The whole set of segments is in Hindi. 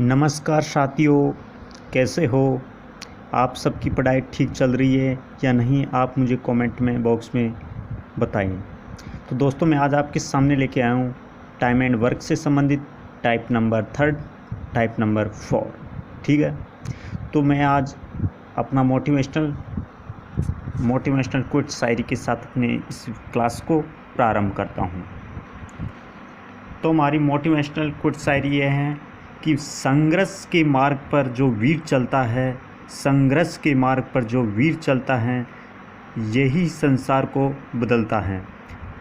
नमस्कार साथियों, कैसे हो आप? सबकी पढ़ाई ठीक चल रही है या नहीं? आप मुझे कमेंट में बॉक्स में बताइए। तो दोस्तों, मैं आज आपके सामने लेके आया हूँ टाइम एंड वर्क से संबंधित टाइप नंबर 3, टाइप नंबर 4। ठीक है, तो मैं आज अपना मोटिवेशनल क्विट शायरी के साथ अपने इस क्लास को प्रारंभ करता हूँ। तो हमारी मोटिवेशनल क्विट शायरी ये है कि संघर्ष के मार्ग पर जो वीर चलता है, संघर्ष के मार्ग पर जो वीर चलता है, यही संसार को बदलता है,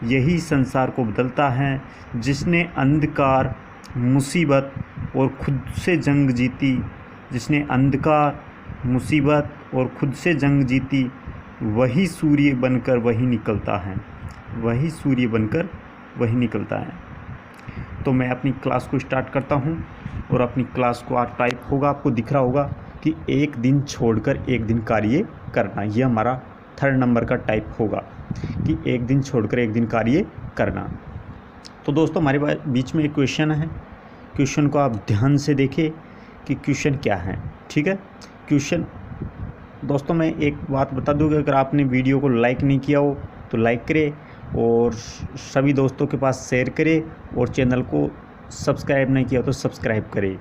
यही संसार को बदलता है। जिसने अंधकार, मुसीबत और खुद से जंग जीती, जिसने अंधकार, मुसीबत और खुद से जंग जीती, वही सूर्य बनकर वही निकलता है, वही सूर्य बनकर वही निकलता है। तो मैं अपनी क्लास को स्टार्ट करता हूँ और अपनी क्लास को आज टाइप होगा, आपको दिख रहा होगा कि एक दिन छोड़कर एक दिन कार्य करना। यह हमारा 3rd नंबर का टाइप होगा कि एक दिन छोड़कर एक दिन कार्य करना। तो दोस्तों, हमारे बीच में एक क्वेश्चन है। क्वेश्चन को आप ध्यान से देखें कि क्वेश्चन क्या है। ठीक है, क्वेश्चन दोस्तों, मैं एक बात बता दूँ कि अगर आपने वीडियो को लाइक नहीं किया हो तो लाइक करें और सभी दोस्तों के पास शेयर करें, और चैनल को सब्सक्राइब नहीं किया तो सब्सक्राइब करें।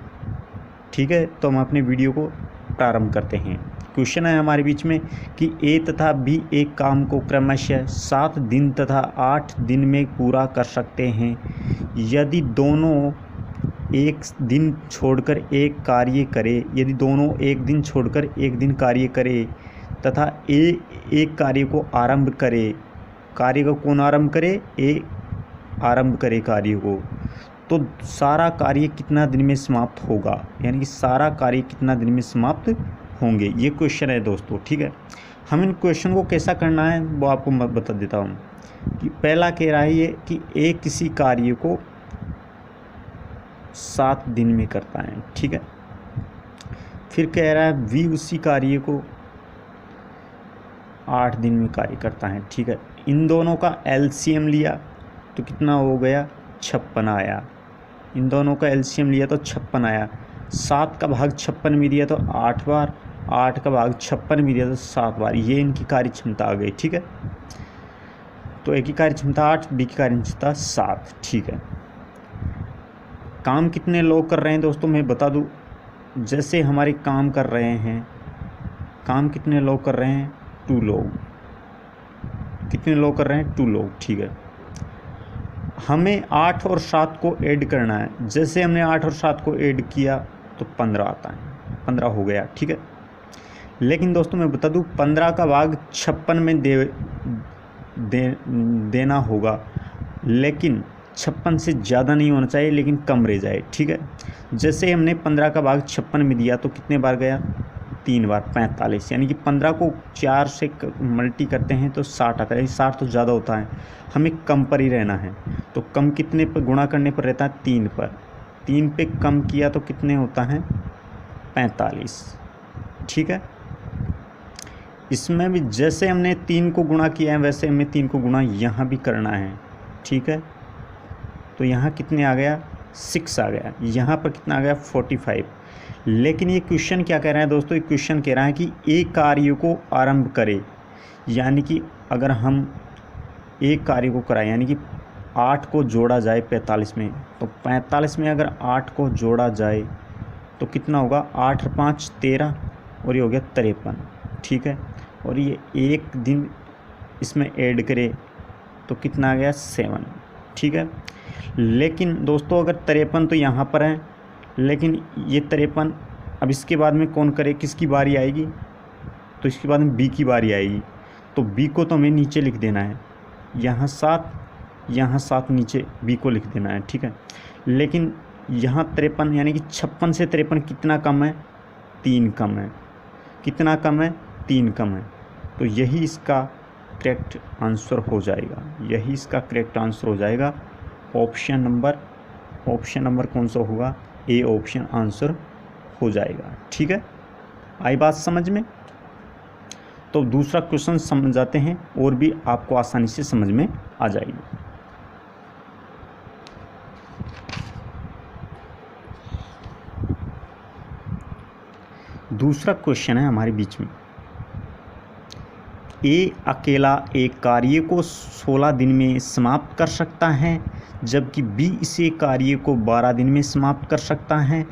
ठीक है, तो हम अपने वीडियो को प्रारंभ करते हैं। क्वेश्चन है हमारे बीच में कि ए तथा बी एक काम को क्रमशः 7 दिन तथा 8 दिन में पूरा कर सकते हैं। यदि दोनों एक दिन छोड़कर एक कार्य करे, यदि दोनों एक दिन छोड़कर एक दिन कार्य करे तथा ए एक कार्य को आरंभ करे, कार्य को कौन आरंभ करे? ए आरंभ करे कार्य को, तो सारा कार्य कितना दिन में समाप्त होगा, यानी कि सारा कार्य कितना दिन में समाप्त होंगे, ये क्वेश्चन है दोस्तों। ठीक है, हम इन क्वेश्चन को कैसा करना है वो आपको मैं बता देता हूँ। कि पहला कह रहा है ये कि ए किसी कार्य को 7 दिन में करता है। ठीक है, फिर कह रहा है बी उसी कार्य को 8 दिन में कार्य करता है। ठीक है, इन दोनों का एलसीएम लिया तो कितना हो गया? 56 आया। इन दोनों का एलसीएम लिया तो 56 आया। 7 का भाग 56 में दिया तो 8 बार, 8 का भाग 56 में दिया तो 7 बार। ये इनकी कार्य क्षमता आ गई। ठीक है, तो ए की कार्य क्षमता 8, बी की कार्य क्षमता 7। ठीक है, काम कितने लोग कर रहे हैं दोस्तों मैं बता दूं। जैसे हमारे काम कर रहे हैं, काम कितने लोग कर रहे हैं? 2 लोग। कितने लोग कर रहे हैं? 2 लोग। ठीक है, हमें 8 और 7 को ऐड करना है। जैसे हमने 8 और 7 को ऐड किया तो 15 आता है, 15 हो गया। ठीक है, लेकिन दोस्तों मैं बता दूं 15 का भाग 56 में देना होगा, लेकिन 56 से ज़्यादा नहीं होना चाहिए, लेकिन कम रह जाए। ठीक है, जैसे हमने 15 का भाग 56 में दिया तो कितने बार गया? 3 बार, 45। यानी कि 15 को 4 से मल्टी करते हैं तो 60 आता है। 60 तो ज़्यादा होता है, हमें कम पर ही रहना है। तो कम कितने पर गुणा करने पर रहता है? 3 पर। 3 पे कम किया तो कितने होता है? 45। ठीक है, इसमें भी जैसे हमने 3 को गुणा किया है वैसे हमें 3 को गुणा यहाँ भी करना है। ठीक है, तो यहाँ कितने आ गया? 6 आ गया। यहाँ पर कितना आ गया? 45। लेकिन ये क्वेश्चन क्या कह रहा है दोस्तों? ये क्वेश्चन कह रहा है कि एक कार्य को आरंभ करे, यानी कि अगर हम एक कार्य को कराएं, यानी कि 8 को जोड़ा जाए 45 में, तो 45 में अगर 8 को जोड़ा जाए तो कितना होगा? 8 और 5 13, और ये हो गया 53। ठीक है, और ये एक दिन इसमें ऐड करे तो कितना आ गया? 7। ठीक है, लेकिन दोस्तों अगर 53 तो यहाँ पर है, लेकिन ये 53 अब इसके बाद में कौन करे? किसकी बारी आएगी? तो इसके बाद में बी की बारी आएगी। तो बी को तो हमें नीचे लिख देना है, यहाँ 7, यहाँ 7 नीचे बी को लिख देना है। ठीक है, लेकिन यहाँ 53 यानी कि 56 से 53 कितना कम है? 3 कम है। कितना कम है? 3 कम है। तो यही इसका करेक्ट आंसर हो जाएगा, यही इसका करेक्ट आंसर हो जाएगा। ऑप्शन नंबर कौन सा होगा? ए ऑप्शन आंसर हो जाएगा। ठीक है, आई बात समझ में? तो दूसरा क्वेश्चन समझ जाते हैं और भी आपको आसानी से समझ में आ जाएगी। दूसरा क्वेश्चन है हमारे बीच में, ए अकेला एक कार्य को 16 दिन में समाप्त कर सकता है, जबकि बी इसे कार्य को 12 दिन में समाप्त कर सकता है।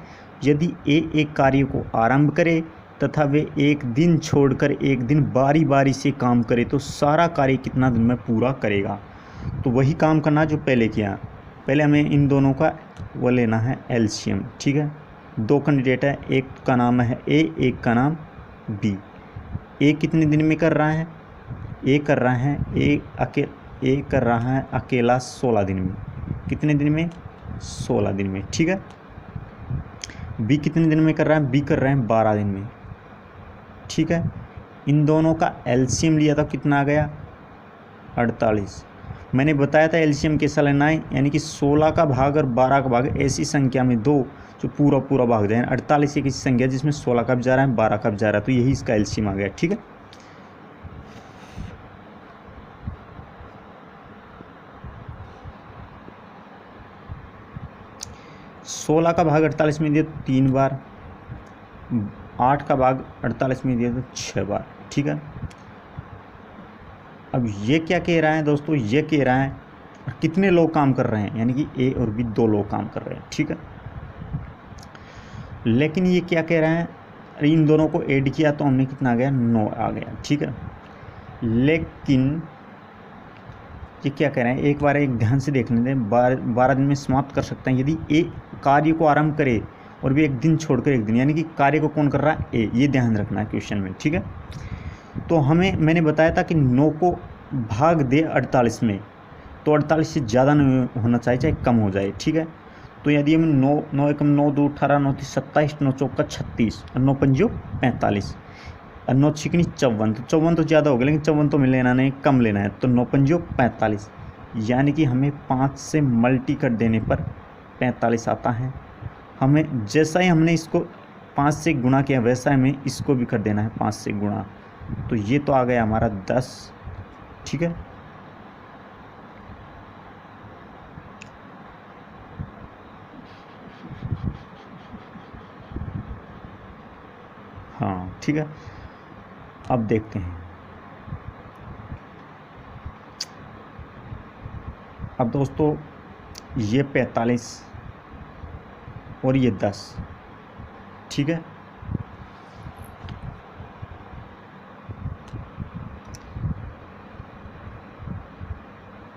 यदि ए एक कार्य को आरंभ करे तथा वे एक दिन छोड़कर एक दिन बारी बारी से काम करे तो सारा कार्य कितना दिन में पूरा करेगा। तो वही काम करना जो पहले किया। पहले हमें इन दोनों का वो लेना है एलसीएम, ठीक है। दो कैंडिडेट है, एक का नाम है ए, एक का नाम बी। ए कितने दिन में कर रहा है? ए कर रहा है ए कर रहा है अकेला 16 दिन में। कितने दिन में? 16 दिन में, ठीक है। बी कितने दिन में कर रहा है? बी कर रहे हैं 12 दिन में, ठीक है। इन दोनों का एलसीएम लिया था, कितना आ गया? 48। मैंने बताया था एलसीएम कैसा लेना है, यानी कि 16 का भाग और 12 का भाग ऐसी संख्या में दो जो पूरा पूरा भाग जाए। 48 एक ऐसी संख्या जिसमें 16 का भी जा रहा है 12 का भी जा रहा है, तो यही इसका एलसीएम आ गया, ठीक है। सोलह का भाग 48 में दिया तो 3 बार, 8 का भाग 48 में दिया तो 6 बार, ठीक है। अब ये क्या कह रहा है दोस्तों? ये कह रहा है कितने लोग काम कर रहे हैं, यानी कि ए और बी 2 लोग काम कर रहे हैं, ठीक है। लेकिन ये क्या कह रहा है? इन दोनों को ऐड किया तो हमने कितना आ गया? 9 आ गया, ठीक है। लेकिन ये क्या कह रहे हैं, एक बार एक ध्यान से देखने दें। 12 दिन में समाप्त कर सकते हैं यदि ए कार्य को आरंभ करे और भी एक दिन छोड़कर एक दिन, यानी कि कार्य को कौन कर रहा है? ए। ये ध्यान रखना है क्वेश्चन में, ठीक है। तो मैंने बताया था कि 9 को भाग दे 48 में, तो 48 से ज़्यादा नहीं होना चाहिए, चाहे कम हो जाए, ठीक है। तो यदि हम 9 एकम 9 2 18 9 3 27 9 चौका 36 और 9 पंजो 45 और 9 छिकनी 54, तो 54 तो ज़्यादा हो गया, लेकिन 54 तो हमें लेना नहीं, कम लेना है। तो 9 पंजो 45, यानी कि हमें 5 से मल्टी कर देने पर 45 आता है। हमें जैसा ही हमने इसको 5 से गुणा किया वैसा हमें इसको भी कर देना है 5 से गुणा, तो ये तो आ गया हमारा 10, ठीक है। हाँ, ठीक है। अब देखते हैं, अब दोस्तों ये 45 और ये 10, ठीक है।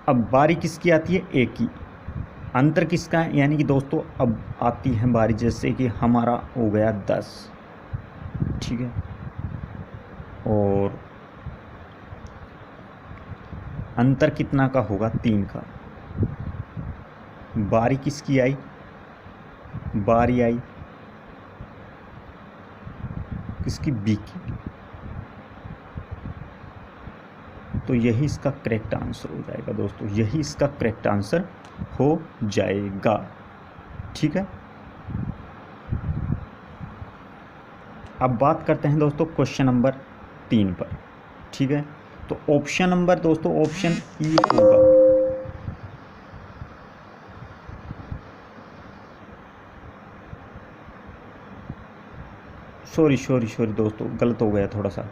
अब बारी किसकी आती है? ए की। अंतर किसका है? यानी कि दोस्तों अब आती है बारी, जैसे कि हमारा हो गया 10, ठीक है, और अंतर कितना का होगा? 3 का। बारी किसकी आई? बारी आई किसकी? बी की। तो यही इसका करेक्ट आंसर हो जाएगा दोस्तों, यही इसका करेक्ट आंसर हो जाएगा, ठीक है। अब बात करते हैं दोस्तों क्वेश्चन नंबर 3 पर, ठीक है। तो ऑप्शन नंबर दोस्तों ऑप्शन ई होगा। सॉरी दोस्तों, गलत हो गया थोड़ा सा,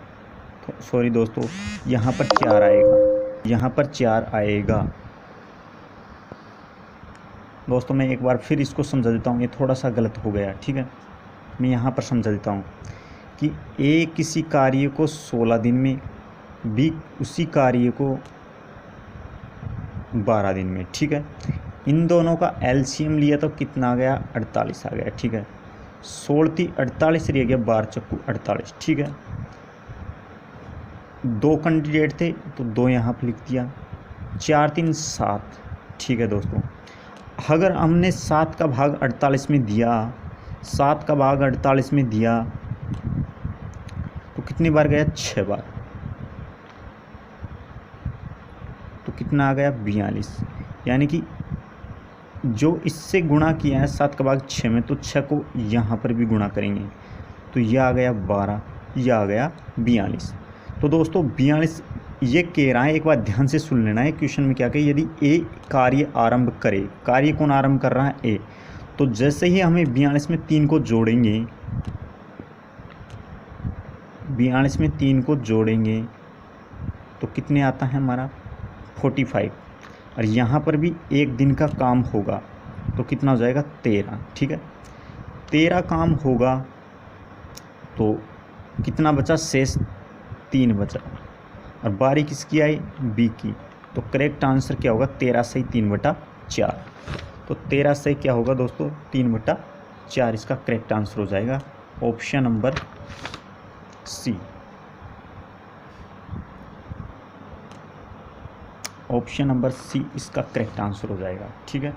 सॉरी दोस्तों, यहाँ पर 4 आएगा, यहाँ पर 4 आएगा। दोस्तों मैं एक बार फिर इसको समझा देता हूँ, ये थोड़ा सा गलत हो गया, ठीक है। मैं यहाँ पर समझा देता हूँ कि ए किसी कार्य को 16 दिन में, बी उसी कार्य को 12 दिन में, ठीक है। इन दोनों का एलसीएम लिया तो कितना आ गया? 48 आ गया, ठीक है। 16 48 रह गया, 12 चक्कू 48, ठीक है। 2 कैंडिडेट थे तो 2 यहाँ पर लिख दिया, 4 3 7, ठीक है दोस्तों। अगर हमने 7 का भाग 48 में दिया, 7 का भाग 48 में दिया तो कितनी बार गया? 6 बार, तो कितना आ गया? 42। यानी कि जो इससे गुणा किया है 7 का भाग 6 में, तो 6 को यहाँ पर भी गुणा करेंगे तो यह आ गया 12, यह आ गया 42। तो दोस्तों 42 ये कह रहा है, एक बार ध्यान से सुन लेना है क्वेश्चन में क्या कहे। यदि ए कार्य आरंभ करे, कार्य कौन आरंभ कर रहा है? ए। तो जैसे ही हमें 42 में 3 को जोड़ेंगे 42 में 3 को जोड़ेंगे तो कितने आता है हमारा 45, और यहाँ पर भी एक दिन का काम होगा तो कितना हो जाएगा 13। ठीक है, 13 काम होगा तो कितना बचा, शेष 3 बचा, और बारी किसकी आई, बी की। तो करेक्ट आंसर क्या होगा, 13 सही 3/4। तो 13 सही क्या होगा दोस्तों, 3/4 इसका करेक्ट आंसर हो जाएगा, option number C. Option number C इसका करेक्ट आंसर हो जाएगा। ठीक है,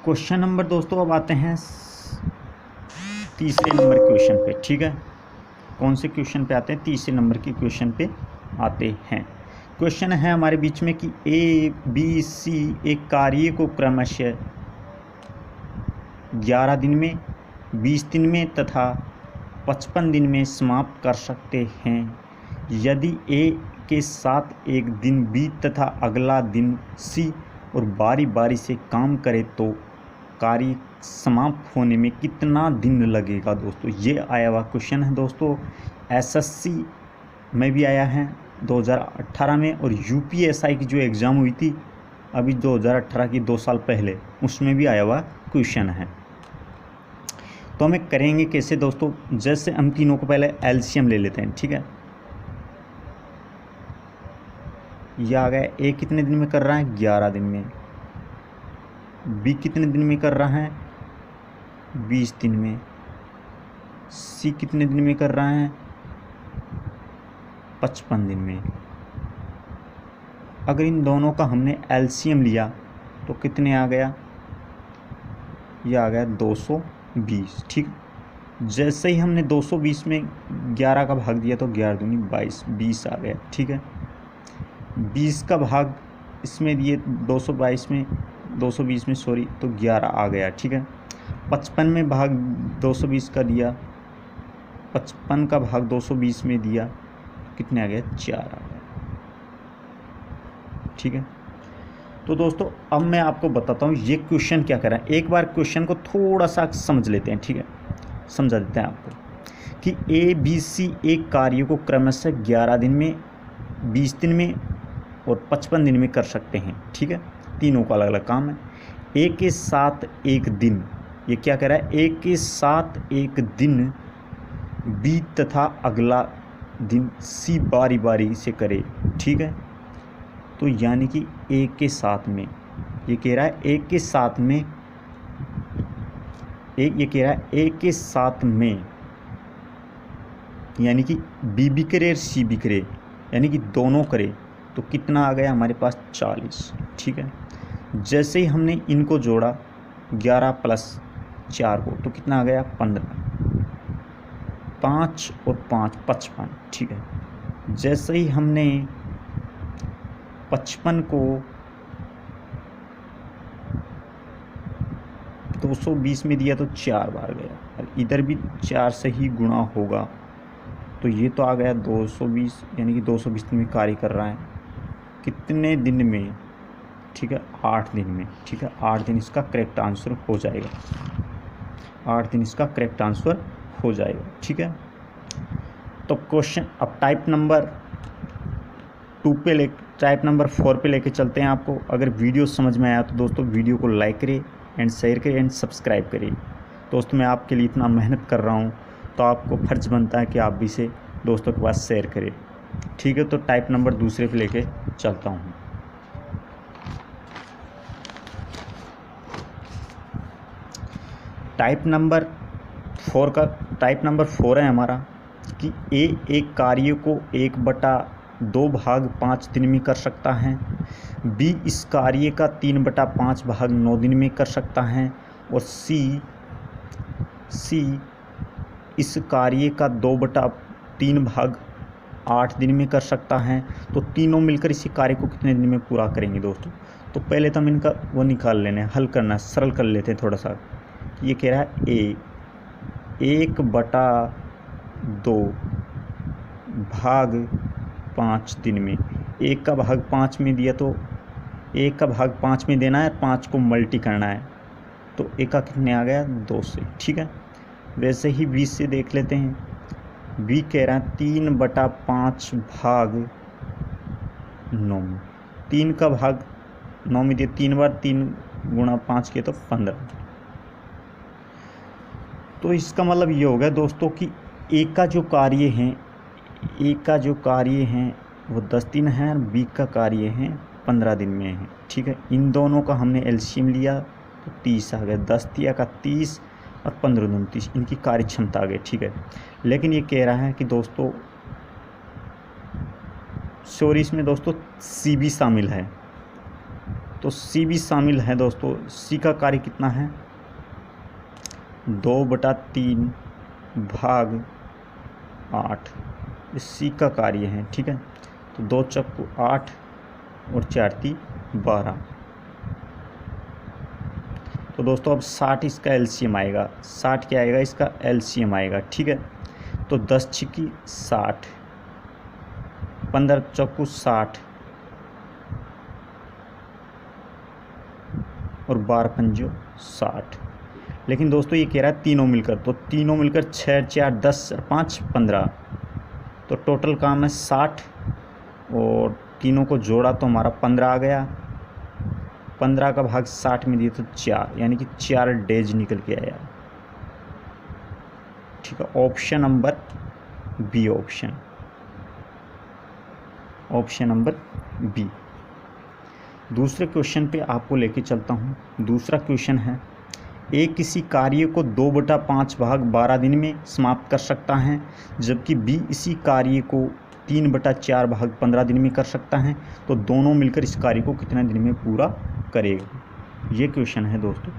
क्वेश्चन नंबर दोस्तों अब आते हैं तीसरे नंबर क्वेश्चन पे। ठीक है, कौन से क्वेश्चन पे आते हैं, तीसरे नंबर के क्वेश्चन पे आते हैं। क्वेश्चन है हमारे बीच में कि ए बी सी एक कार्य को क्रमशः 11 दिन में, 20 दिन में तथा 55 दिन में समाप्त कर सकते हैं। यदि ए के साथ एक दिन बी तथा अगला दिन सी और बारी बारी से काम करे तो कार्य समाप्त होने में कितना दिन लगेगा। दोस्तों ये आया हुआ क्वेश्चन है दोस्तों, एसएससी में भी आया है 2018 में, और यूपीएसआई की जो एग्ज़ाम हुई थी अभी 2018 की 2 साल पहले, उसमें भी आया हुआ क्वेश्चन है। तो हमें करेंगे कैसे दोस्तों, जैसे हम तीनों को पहले एलसीएम ले लेते हैं। ठीक है, ये आ गया, ए कितने दिन में कर रहा है, 11 दिन में, बी कितने दिन में कर रहा है, 20 दिन में, सी कितने दिन में कर रहा है, 55 दिन में। अगर इन दोनों का हमने एलसीएम लिया तो कितने आ गया, ये आ गया 220। ठीक, जैसे ही हमने 220 में 11 का भाग दिया तो 11 दूनी 22, 20 आ गया। ठीक है, 20 का भाग इसमें दिए 222 में, 220 में सॉरी, तो 11 आ गया। ठीक है, 55 में भाग 220 का दिया, 55 का भाग 220 में दिया, कितने आ गया, 4 आ गया। ठीक है, तो दोस्तों अब मैं आपको बताता हूँ ये क्वेश्चन क्या कर रहा है। एक बार क्वेश्चन को थोड़ा सा समझ लेते हैं। ठीक है, समझा देते हैं आपको कि ए बी सी एक कार्य को क्रमशः 11 दिन में, 20 दिन में और 55 दिन में कर सकते हैं। ठीक है, तीनों का अलग अलग काम है। ए के साथ एक दिन, ये क्या कह रहा है, ए के साथ एक दिन बी तथा अगला दिन सी बारी बारी से करे। ठीक है, तो यानी कि ए के साथ में, ये कह रहा है ए के साथ में, ये कह रहा है ए के साथ में, यानी कि बी भी करे और सी भी करे, यानी कि दोनों करे, तो कितना आ गया हमारे पास 40। ठीक है, जैसे ही हमने इनको जोड़ा 11 प्लस 4 को तो कितना आ गया 15, 5 और 5 55। ठीक है, जैसे ही हमने 55 को 220 में दिया तो 4 बार गया, और इधर भी 4 से ही गुणा होगा, तो ये तो आ गया 220, यानी कि 220 दिन में कार्य कर रहा है। कितने दिन में, ठीक है, 8 दिन में। ठीक है, 8 दिन इसका करेक्ट आंसर हो जाएगा, 8 दिन इसका करेक्ट आंसर हो जाएगा। ठीक है, तो क्वेश्चन अब टाइप नंबर 4 पे लेके चलते हैं आपको। अगर वीडियो समझ में आया तो दोस्तों वीडियो को लाइक करें एंड शेयर करें एंड सब्सक्राइब करें। दोस्तों मैं आपके लिए इतना मेहनत कर रहा हूँ तो आपको फ़र्ज़ बनता है कि आप भी इसे दोस्तों के पास शेयर करें। ठीक है, तो टाइप नंबर 2 पे लेके चलता हूँ। टाइप नंबर 4 है हमारा कि ए एक कार्य को 1/2 भाग 5 दिन में कर सकता है, बी इस कार्य का 3/5 भाग 9 दिन में कर सकता है, और सी इस कार्य का 2/3 भाग 8 दिन में कर सकता है। तो तीनों मिलकर इसी कार्य को कितने दिन में पूरा करेंगे दोस्तों। तो पहले तो हम इनका वो निकाल लेने, हल करना, सरल कर लेते हैं थोड़ा सा। ये कह रहा है ए 1/2 भाग 5 दिन में, 1 का भाग 5 में दिया तो 1 का भाग 5 में देना है, 5 को मल्टी करना है, तो ए का कितने आ गया 2 से, ठीक है। वैसे ही बी से देख लेते हैं। बी कह रहा है 3/5 भाग 9 में। 3 का भाग 9 में दिया, 3 बार 3 गुणा 5 किए तो 15। तो इसका मतलब ये हो गया दोस्तों कि ए का जो कार्य है वो 10 दिन है और बी का कार्य है 15 दिन में है, ठीक है। इन दोनों का हमने एलसीएम लिया तो 30 आ गया। 10 तिया का 30 और 15 दूनी 30, इनकी कार्य क्षमता आ गई, ठीक है। लेकिन ये कह रहा है कि दोस्तों सॉरी, इसमें दोस्तों सी भी शामिल है। तो सी भी शामिल है दोस्तों। सी का कार्य कितना है 2/3 भाग 8, सी का कार्य है, ठीक है। तो 2 चक्कू 8 और 4 × 12। तो दोस्तों अब 60 इसका एलसीएम आएगा। 60 क्या आएगा इसका एलसीएम आएगा, ठीक है। तो 10 छिक्की 60, 15 चक्कू 60 और 12 पंजो 60। लेकिन दोस्तों ये कह रहा है तीनों मिलकर, तो तीनों मिलकर 6 4 10 और 5 15, तो टोटल काम है 60 और तीनों को जोड़ा तो हमारा 15 आ गया। 15 का भाग 60 में दिए तो 4, यानी कि 4 डेज निकल के आया, ठीक है। Option number B, option number B. दूसरे क्वेश्चन पे आपको लेके चलता हूँ। दूसरा क्वेश्चन है ए किसी कार्य को 2/5 भाग 12 दिन में समाप्त कर सकता है, जबकि बी इसी कार्य को 3/4 भाग 15 दिन में कर सकता है। तो दोनों मिलकर इस कार्य को कितने दिन में पूरा करेगा, ये क्वेश्चन है दोस्तों।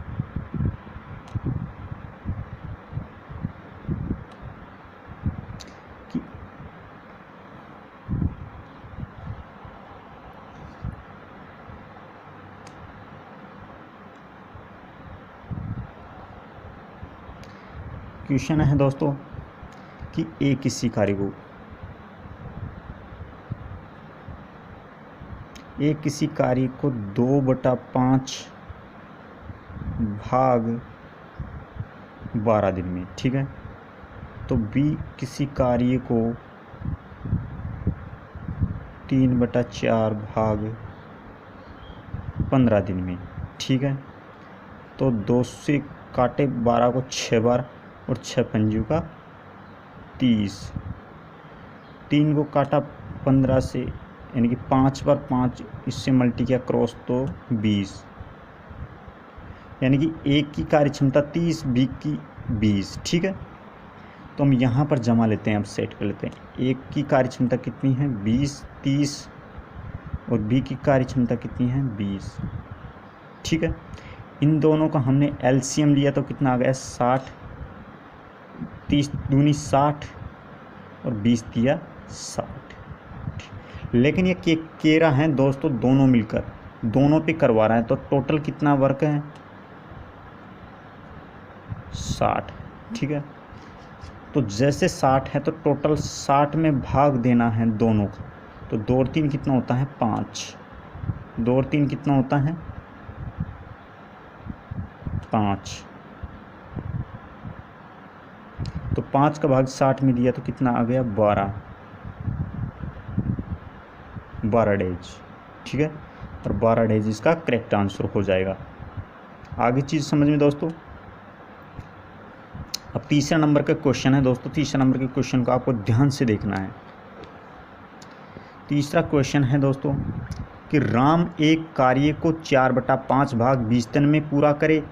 क्वेश्चन है दोस्तों कि ए किसी कार्य को ए किसी कार्य को 2/5 भाग 12 दिन में, ठीक है। तो बी किसी कार्य को 3/4 भाग 15 दिन में, ठीक है। तो 2 से काटे 12 को 6 बार और 6 पंजू का 30, 3 को काटा 15 से, यानी कि 5 बार 5 इससे मल्टी किया क्रॉस तो 20, यानी कि एक की कार्य क्षमता 30, बी की 20, ठीक है। तो हम यहाँ पर जमा लेते हैं, अब सेट कर लेते हैं। एक की कार्य क्षमता कितनी है 20, 30 और बी की कार्य क्षमता कितनी है 20, ठीक है। इन दोनों का हमने एलसीएम लिया तो कितना आ गया 60, 30 दूनी 60 और 20 दिया 60। लेकिन ये केरा है दोस्तों, दोनों मिलकर दोनों पे करवा रहा है, तो टोटल कितना वर्क है 60, ठीक है। तो जैसे 60 है तो टोटल 60 में भाग देना है दोनों का। तो 2 और 3 कितना होता है 5, 2 और 3 कितना होता है 5। तो 5 का भाग 60 में दिया तो कितना आ गया 12 डेज, ठीक है। और 12 डेज इसका करेक्ट आंसर हो जाएगा। आगे चीज़ समझ में दोस्तों। अब तीसरा नंबर का क्वेश्चन है दोस्तों। तीसरा नंबर के क्वेश्चन को आपको ध्यान से देखना है। तीसरा क्वेश्चन है दोस्तों कि राम एक कार्य को 4/5 भाग 20 दिन में पूरा करे,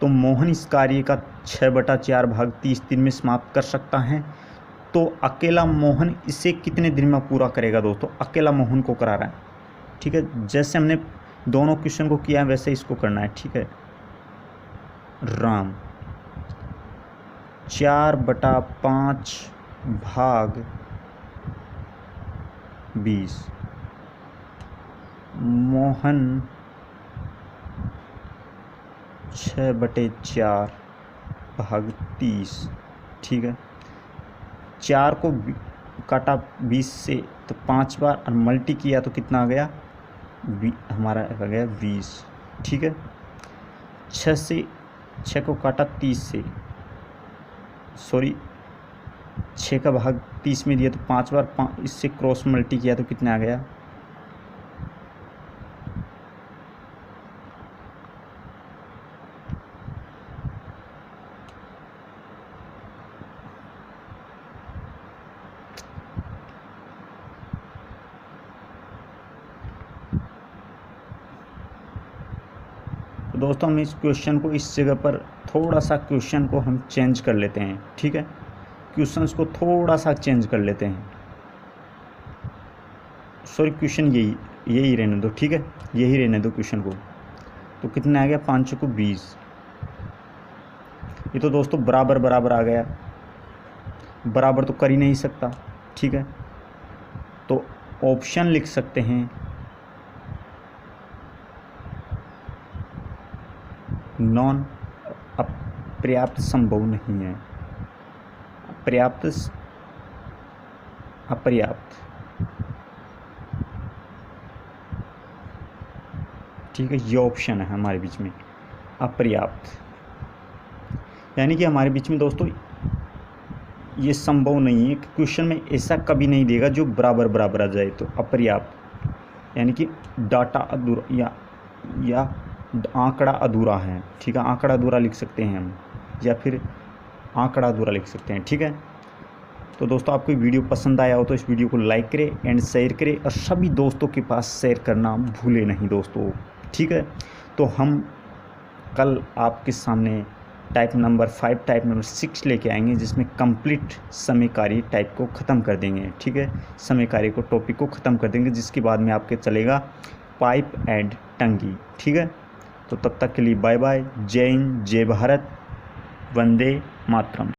तो मोहन इस कार्य का 6/4 भाग 30 दिन में समाप्त कर सकता है। तो अकेला मोहन इसे कितने दिन में पूरा करेगा दोस्तों। अकेला मोहन को करा रहा है, ठीक है। जैसे हमने दोनों क्वेश्चन को किया है वैसे इसको करना है, ठीक है। राम 4/5 भाग 20, मोहन 6/4 भाग 30, ठीक है। 4 को काटा 20 से तो 5 बार और मल्टी किया तो कितना आ गया हमारा आ गया 20, ठीक है। 6 से 6 को काटा 30 से, सॉरी 6 का भाग 30 में दिया तो 5 बार इससे क्रॉस मल्टी किया तो कितना आ गया, तो दोस्तों हम इस क्वेश्चन को इस जगह पर थोड़ा सा क्वेश्चन को हम चेंज कर लेते हैं, ठीक है, क्वेश्चंस को थोड़ा सा चेंज कर लेते हैं, सॉरी क्वेश्चन यही रहने दो, ठीक है, यही रहने दो क्वेश्चन को। तो कितना आ गया, 5 को 20, ये तो दोस्तों बराबर बराबर आ गया, बराबर तो कर ही नहीं सकता, ठीक है, तो ऑप्शन लिख सकते हैं नॉन, अपर्याप्त संभव नहीं है, अपर्याप्त, ठीक है, ये ऑप्शन है हमारे बीच में अपर्याप्त, यानी कि हमारे बीच में दोस्तों ये संभव नहीं है कि क्वेश्चन में ऐसा कभी नहीं देगा जो बराबर बराबर आ जाए, तो अपर्याप्त यानी कि डाटा अधूरा या आंकड़ा अधूरा है, ठीक है, आंकड़ा अधूरा लिख सकते हैं हम, या फिर आंकड़ा अधूरा लिख सकते हैं, ठीक है। तो दोस्तों आपको वीडियो पसंद आया हो तो इस वीडियो को लाइक करें एंड शेयर करें और सभी दोस्तों के पास शेयर करना भूले नहीं दोस्तों, ठीक है। तो हम कल आपके सामने टाइप नंबर 5 टाइप नंबर 6 लेके आएंगे, जिसमें कंप्लीट समयकारी टाइप को ख़त्म कर देंगे, ठीक है, समयकारी को टॉपिक को ख़त्म कर देंगे, जिसके बाद में आपके चलेगा पाइप एंड टंकी, ठीक है। तो तब तक के लिए बाय बाय, जय हिंद, जय भारत, वंदे मातरम।